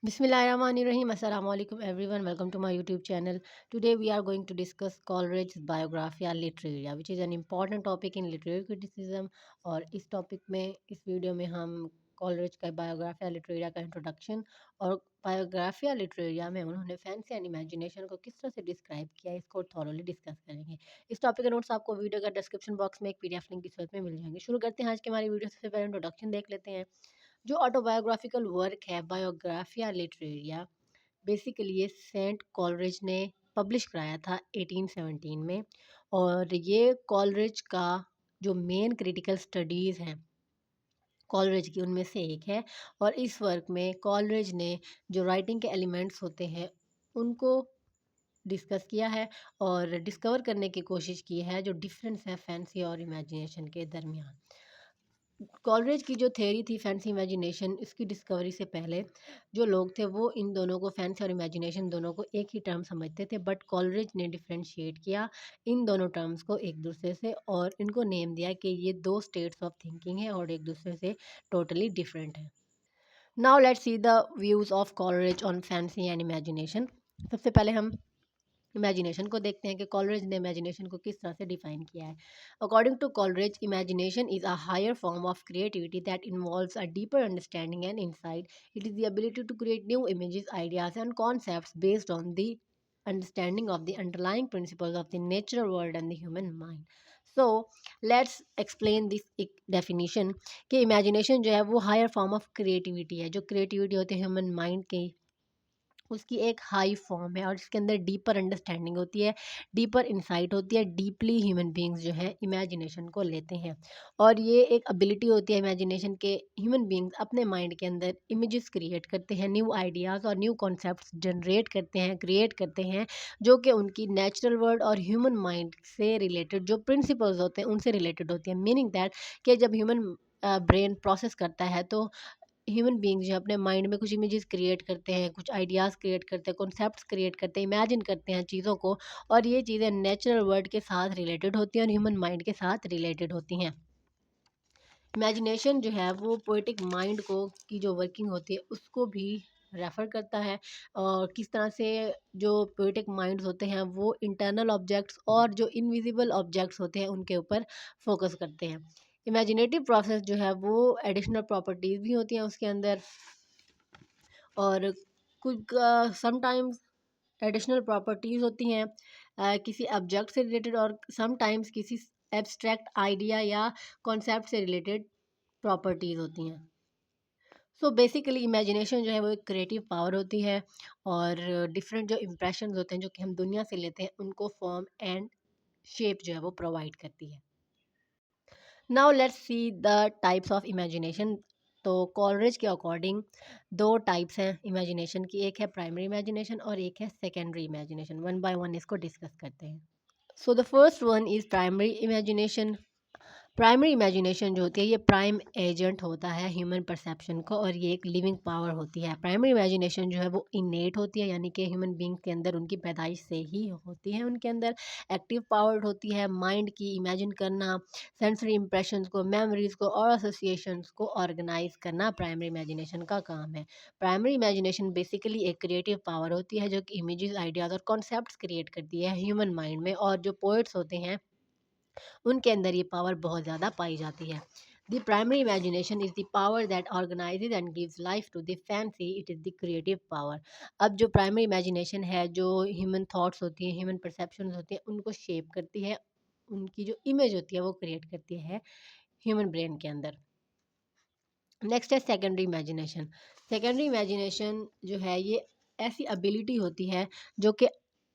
Bismillahirrahmanirrahim. Assalamu alaikum everyone. Welcome to my YouTube channel. Today we are going to discuss Coleridge's Biographia Literaria, which is an important topic in literary criticism. और इस topic में इस video में हम Coleridge का Biographia Literaria का introduction और Biographia Literaria में उन्होंने फैंसी एंड इमेजिनेशन को किस तरह से डिस्क्राइब किया है इसको थॉरोली डिस्कस करेंगे। इस टॉपिक के नोट्स आपको वीडियो का डिस्क्रिप्शन बॉक्स में एक पीडीएफ लिंक की सूरत में मिल जाएंगे। शुरू करते हैं आज की हमारी वीडियो। सबसे पहले इंट्रोडक्शन देख लेते हैं। जो ऑटोबायोग्राफिकल वर्क है बायोग्राफिया लिटरेरिया, बेसिकली ये सेंट कॉलरिज ने पब्लिश कराया था 1817 में। और ये कॉलरिज का जो मेन क्रिटिकल स्टडीज़ हैं कॉलरिज की उनमें से एक है। और इस वर्क में कॉलरिज ने जो राइटिंग के एलिमेंट्स होते हैं उनको डिस्कस किया है और डिस्कवर करने की कोशिश की है जो डिफरेंस है फैंसी और इमेजिनेशन के दरमियान। कॉलरिज की जो थ्योरी थी फैंसी इमेजिनेशन, इसकी डिस्कवरी से पहले जो लोग थे वो इन दोनों को फैंसी और इमेजिनेशन दोनों को एक ही टर्म समझते थे, बट कॉलरिज ने डिफरेंशिएट किया इन दोनों टर्म्स को एक दूसरे से और इनको नेम दिया कि ये दो स्टेट्स ऑफ थिंकिंग है और एक दूसरे से टोटली डिफरेंट है। Now let's see the views of Coleridge on fancy and imagination. सबसे पहले हम इमेजिनेशन को देखते हैं कि कॉलरिज ने इमेजिनेशन को किस तरह से डिफाइन किया है। According to Coleridge, imagination is a higher form of creativity that involves a deeper understanding and insight. It is the ability to create new images, ideas and concepts based on the understanding of the underlying principles of the natural world and the human mind. So let's explain this definition कि imagination जो है वो higher form of creativity है। जो creativity होती है human mind की, उसकी एक हाई फॉर्म है और इसके अंदर डीपर अंडरस्टैंडिंग होती है, डीपर इंसाइट होती है। डीपली ह्यूमन बींग्स जो है इमेजिनेशन को लेते हैं और ये एक एबिलिटी होती है इमेजिनेशन के, ह्यूमन बींग्स अपने माइंड के अंदर इमेजेस क्रिएट करते हैं, न्यू आइडियाज़ और न्यू कॉन्सेप्ट्स जनरेट करते हैं, क्रिएट करते हैं, जो कि उनकी नेचुरल वर्ल्ड और ह्यूमन माइंड से रिलेटेड जो प्रिंसिपल्स होते हैं उनसे रिलेटेड होती है। मीनिंग दैट कि जब ह्यूमन ब्रेन प्रोसेस करता है तो ह्यूमन बीइंग जो है अपने माइंड में कुछ इमेजेस क्रिएट करते हैं, कुछ आइडियाज़ क्रिएट करते हैं, कॉन्सेप्ट्स क्रिएट करते हैं, इमेजिन करते हैं चीज़ों को, और ये चीज़ें नेचुरल वर्ल्ड के साथ रिलेटेड होती हैं और ह्यूमन माइंड के साथ रिलेटेड होती हैं। इमेजिनेशन जो है वो पोएटिक माइंड को की जो वर्किंग होती है उसको भी रेफ़र करता है और किस तरह से जो पोएटिक माइंड्स होते हैं वो इंटरनल ऑब्जेक्ट्स और जो इनविजिबल ऑब्जेक्ट्स होते हैं उनके ऊपर फोकस करते हैं। इमेजिनेटिव प्रोसेस जो है वो एडिशनल प्रॉपर्टीज़ भी होती हैं उसके अंदर, और कुछ समटाइम्स एडिशनल प्रॉपर्टीज़ होती हैं किसी ऑब्जेक्ट से रिलेटेड, और समटाइम्स किसी एब्स्ट्रैक्ट आइडिया या कॉन्सेप्ट से रिलेटेड प्रॉपर्टीज़ होती हैं। सो बेसिकली इमेजिनेशन जो है वो एक क्रिएटिव पावर होती है और डिफरेंट जो इम्प्रेशंस होते हैं जो कि हम दुनिया से लेते हैं उनको फॉर्म एंड शेप जो है वो प्रोवाइड करती है। Now let's see the types of imagination. तो कॉलरिज के अकॉर्डिंग दो टाइप्स हैं इमेजिनेशन की, एक है प्राइमरी इमेजिनेशन और एक है secondary imagination. One by one इसको डिस्कस करते हैं। So the first one is primary imagination. Primary imagination जो होती है ये प्राइम एजेंट होता है ह्यूमन परसेप्शन को और ये एक लिविंग पावर होती है। प्राइमरी इमेजिनेशन जो है वो इनेट होती है, यानी कि ह्यूमन बींग के अंदर उनकी पैदाइश से ही होती है। उनके अंदर एक्टिव पावर होती है माइंड की, इमेजिन करना, सेंसरी इंप्रेशंस को, मेमोरीज को और एसोसिएशंस को ऑर्गेनाइज करना प्राइमरी इमेजिनेशन का काम है। प्राइमरी इमेजिनेशन बेसिकली एक क्रिएटिव पावर होती है जो कि इमेजेस, आइडियाज़ और कॉन्सेप्ट्स क्रिएट करती है ह्यूमन माइंड में, और जो पोइट्स होते हैं उनके अंदर ये पावर बहुत ज़्यादा पाई जाती है। The primary imagination is the power that organises and gives life to the fancy, it is the creative power. अब जो प्राइमरी इमेजिनेशन है, जो ह्यूमन थॉट्स होती हैं, ह्यूमन परसेप्शंस होती हैं, उनको शेप करती है, उनकी जो इमेज होती है वो क्रिएट करती है ह्यूमन ब्रेन के अंदर। नेक्स्ट है सेकेंडरी इमेजिनेशन। सेकेंडरी इमेजिनेशन जो है ये ऐसी एबिलिटी होती है जो कि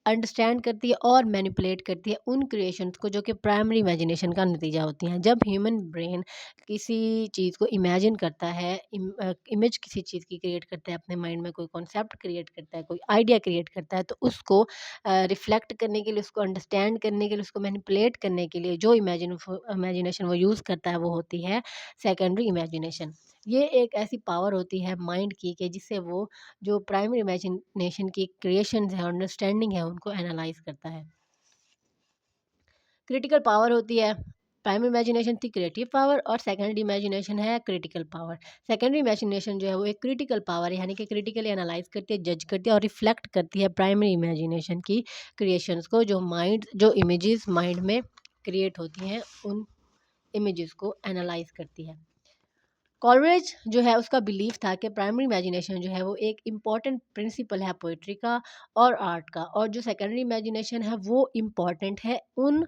अंडरस्टैंड करती है और मैनिपुलेट करती है उन क्रिएशंस को जो कि प्राइमरी इमेजिनेशन का नतीजा होती हैं। जब ह्यूमन ब्रेन किसी चीज़ को इमेजिन करता है, इमेज किसी चीज़ की क्रिएट करता है, अपने माइंड में कोई कॉन्सेप्ट क्रिएट करता है, कोई आइडिया क्रिएट करता है, तो उसको रिफ्लेक्ट करने के लिए, उसको अंडरस्टैंड करने के लिए, उसको मैनिपुलेट करने के लिए जो इमेजिनेशन वो यूज़ करता है वो होती है सेकेंडरी इमेजिनेशन। ये एक ऐसी पावर होती है माइंड की कि जिससे वो जो प्राइमरी इमेजिनेशन की क्रिएशंस है, अंडरस्टैंडिंग है, उनको एनालाइज करता है। क्रिटिकल पावर होती है प्राइमरी इमेजिनेशन थी क्रिएटिव पावर और सेकेंडरी इमेजिनेशन है क्रिटिकल पावर। सेकेंडरी इमेजिनेशन जो है वो एक क्रिटिकल पावर है, यानी कि क्रिटिकली एनालाइज करती है, जज करती है और रिफ्लेक्ट करती है प्राइमरी इमेजिनेशन की क्रिएशंस को, जो इमेजेस माइंड में क्रिएट होती हैं उन इमेजेस को एनालाइज करती है। कॉलरेज जो है उसका बिलीफ था कि प्राइमरी इमेजिनेशन जो है वो एक इम्पॉर्टेंट प्रिंसिपल है पोइट्री का और आर्ट का, और जो सेकेंडरी इमेजिनेशन है वो इम्पॉर्टेंट है उन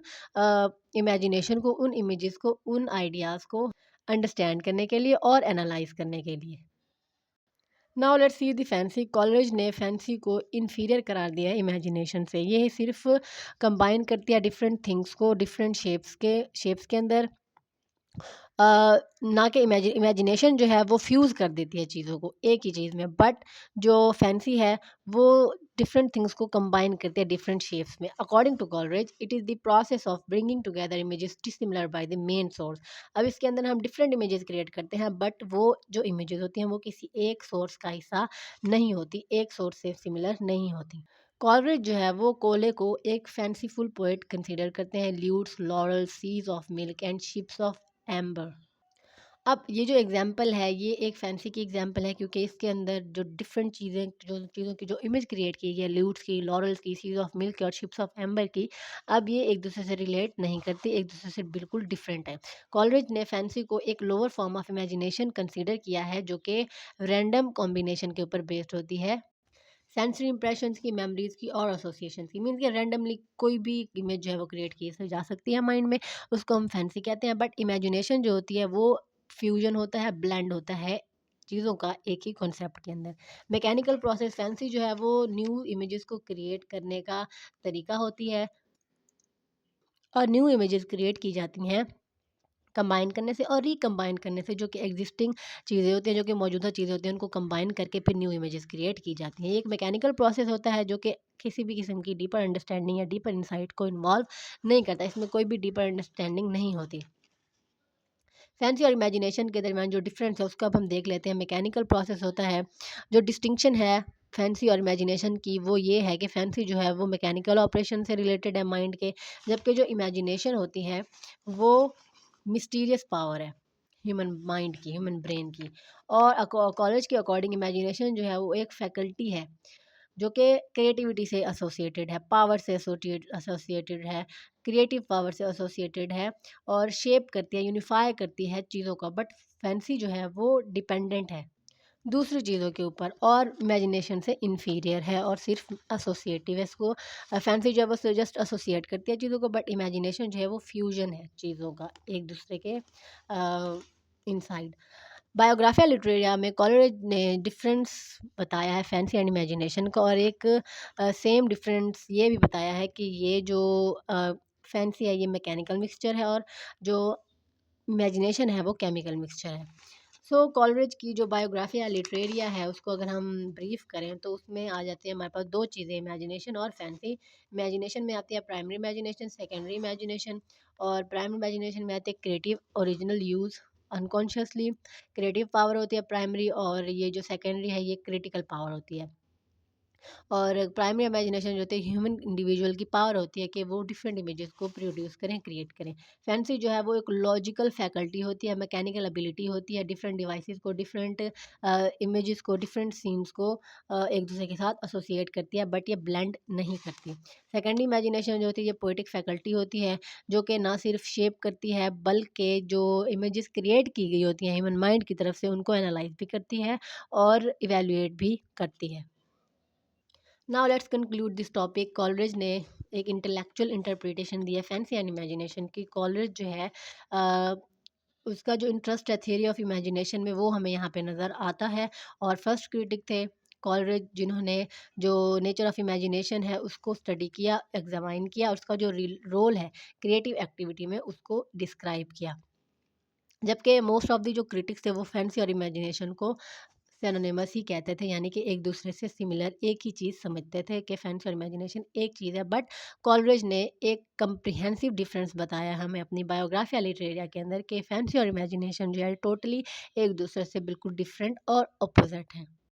इमेजिनेशन को, उन इमेजेस को, उन आइडियाज़ को अंडरस्टैंड करने के लिए और एनालाइज करने के लिए। Now let's see the fancy. Coleridge ने फैंसी को इन्फीरियर करार दिया है इमेजिनेशन से। ये सिर्फ कंबाइन करती है डिफरेंट थिंग्स को डिफरेंट शेप्स के अंदर, ना कि इमेजिनेशन जो है वो फ्यूज़ कर देती है चीज़ों को एक ही चीज़ में, बट जो फैंसी है वो डिफरेंट थिंग्स को कंबाइन करती है डिफरेंट शेप्स में। According to Coleridge it is the process of bringing together images dissimilar by the main source. अब इसके अंदर हम डिफरेंट इमेजेस क्रिएट करते हैं, बट वो जो इमेजेस होती हैं वो किसी एक सोर्स का हिस्सा नहीं होती, एक सोर्स से सिमिलर नहीं होती। कॉलरेज जो है वो कोले को एक फैंसीफुल पोएट कंसीडर करते हैं। Lutes, laurel, seas of milk and ships of amber. अब ये जो एग्जांपल है ये एक फैंसी की एग्जांपल है, क्योंकि इसके अंदर जो डिफरेंट चीज़ों की जो इमेज क्रिएट की गई है, ल्यूट्स की, लॉरल्स की, सीज ऑफ मिल्क और शिप्स ऑफ एम्बर की, अब ये एक दूसरे से रिलेट नहीं करती, एक दूसरे से बिल्कुल डिफरेंट है। कॉलरिज ने फैंसी को एक lower form of imagination consider किया है जो कि रैंडम कॉम्बिनेशन के ऊपर बेस्ड होती है, सेंसरी इंप्रेशंस की, मेमोरीज की और एसोसिएशंस की। मीन्स कि रैंडमली कोई भी इमेज जो है वो क्रिएट की जा सकती है माइंड में, उसको हम फैंसी कहते हैं। बट इमेजिनेशन जो होती है वो फ्यूजन होता है, ब्लेंड होता है चीज़ों का एक ही कॉन्सेप्ट के अंदर। मैकेनिकल प्रोसेस फैंसी जो है वो न्यू इमेजेस को क्रिएट करने का तरीका होती है, और न्यू इमेजेस क्रिएट की जाती हैं कंबाइन करने से और रिकम्बाइन करने से। जो कि एग्जिस्टिंग चीज़ें होती हैं, जो कि मौजूदा चीज़ें होती हैं, उनको कंबाइन करके फिर न्यू इमेजेस क्रिएट की जाती हैं। ये एक मैकेनिकल प्रोसेस होता है जो कि किसी भी किस्म की डीपर अंडरस्टैंडिंग या डीपर इंसाइट को इन्वॉल्व नहीं करता, इसमें कोई भी डीपर अंडरस्टैंडिंग नहीं होती। फैंसी और इमेजिनेशन के दरमियान जो डिफरेंस है उसको अब हम देख लेते हैं। मैकेनिकल प्रोसेस होता है, जो डिस्टिंक्शन है फैंसी और इमेजिनेशन की वो ये है कि फैंसी जो है वो मैकेनिकल ऑपरेशन से रिलेटेड है माइंड के, जबकि जो इमेजिनेशन होती है वो मिस्टीरियस पावर है ह्यूमन माइंड की, ह्यूमन ब्रेन की। और कॉलेज के अकॉर्डिंग इमेजिनेशन जो है वो एक फैकल्टी है जो कि क्रिएटिविटी से एसोसिएटेड है, पावर से एसोसिएटेड है, क्रिएटिव पावर से एसोसिएटेड है, और शेप करती है, यूनिफाई करती है चीज़ों का। बट फैंसी जो है वो डिपेंडेंट है दूसरी चीज़ों के ऊपर और इमेजिनेशन से इन्फीरियर है और सिर्फ एसोसिएटिव है। इसको फैंसी जो है वो जस्ट एसोसिएट करती है चीज़ों को, बट इमेजिनेशन जो है वो फ्यूजन है चीज़ों का एक दूसरे के इनसाइड। बायोग्राफिया लिटरेरिया में कॉलरेज ने डिफरेंस बताया है फैंसी एंड इमेजिनेशन का, और एक सेम डिफरेंस ये भी बताया है कि ये जो फैंसी है ये मैकेनिकल मिक्सचर है, और जो इमेजिनेशन है वो केमिकल मिक्सचर है। सो कॉलरेज की जो बायोग्राफिया लिटरेरिया है उसको अगर हम ब्रीफ करें तो उसमें आ जाती है हमारे पास दो चीज़ें, इमेजिनेशन और फैंसी। इमेजिनेशन में आती है प्राइमरी इमेजिनेशन, सेकेंडरी इमेजिनेशन। और प्राइमरी इमेजिनेशन में आती है creative original use unconsciously, creative power होती है प्राइमरी, और ये जो सेकेंडरी है ये क्रिटिकल पावर होती है। और प्राइमरी इमेजिनेशन जो होती है ह्यूमन इंडिविजुअल की पावर होती है कि वो डिफरेंट इमेजेस को प्रोड्यूस करें, क्रिएट करें। फैंसी जो है वो एक लॉजिकल फैकल्टी होती है, मैकेनिकल एबिलिटी होती है, डिफरेंट डिवाइसेस को, डिफरेंट इमेजेस को, डिफरेंट सीन्स को एक दूसरे के साथ एसोसिएट करती है, बट ये ब्लेंड नहीं करती। सेकेंडरी इमेजिनेशन जो होती है ये पोएटिक फैकल्टी होती है, जो कि ना सिर्फ शेप करती है बल्कि जो इमेजेस क्रिएट की गई होती हैं ह्यूमन माइंड की तरफ से उनको एनालाइज भी करती है और इवेल्युएट भी करती है। Now let's conclude this topic. Coleridge ने एक इंटेलेक्चुअल इंटरप्रिटेशन दी है फैंसी एंड इमेजिनेशन की। कॉलरेज जो है उसका जो इंटरेस्ट है थियरी ऑफ इमेजिनेशन में वो हमें यहाँ पे नज़र आता है, और फर्स्ट क्रिटिक थे कॉलरेज जिन्होंने जो नेचर ऑफ इमेजिनेशन है उसको स्टडी किया, एग्जामाइन किया, और उसका जो रोल है क्रिएटिव एक्टिविटी में उसको डिस्क्राइब किया। जबकि मोस्ट ऑफ दी जो क्रिटिक्स थे वो फैंसी और इमेजिनेशन को सिनोनिमस ही कहते थे, यानी कि एक दूसरे से सिमिलर एक ही चीज़ समझते थे कि फैंसी और इमेजिनेशन एक चीज़ है। बट कॉलरेज ने एक कम्प्रिहेंसिव डिफरेंस बताया हमें अपनी बायोग्राफिया लिटरेरिया के अंदर कि फैंसी और इमेजिनेशन जो है टोटली एक दूसरे से बिल्कुल डिफरेंट और अपोजिट हैं।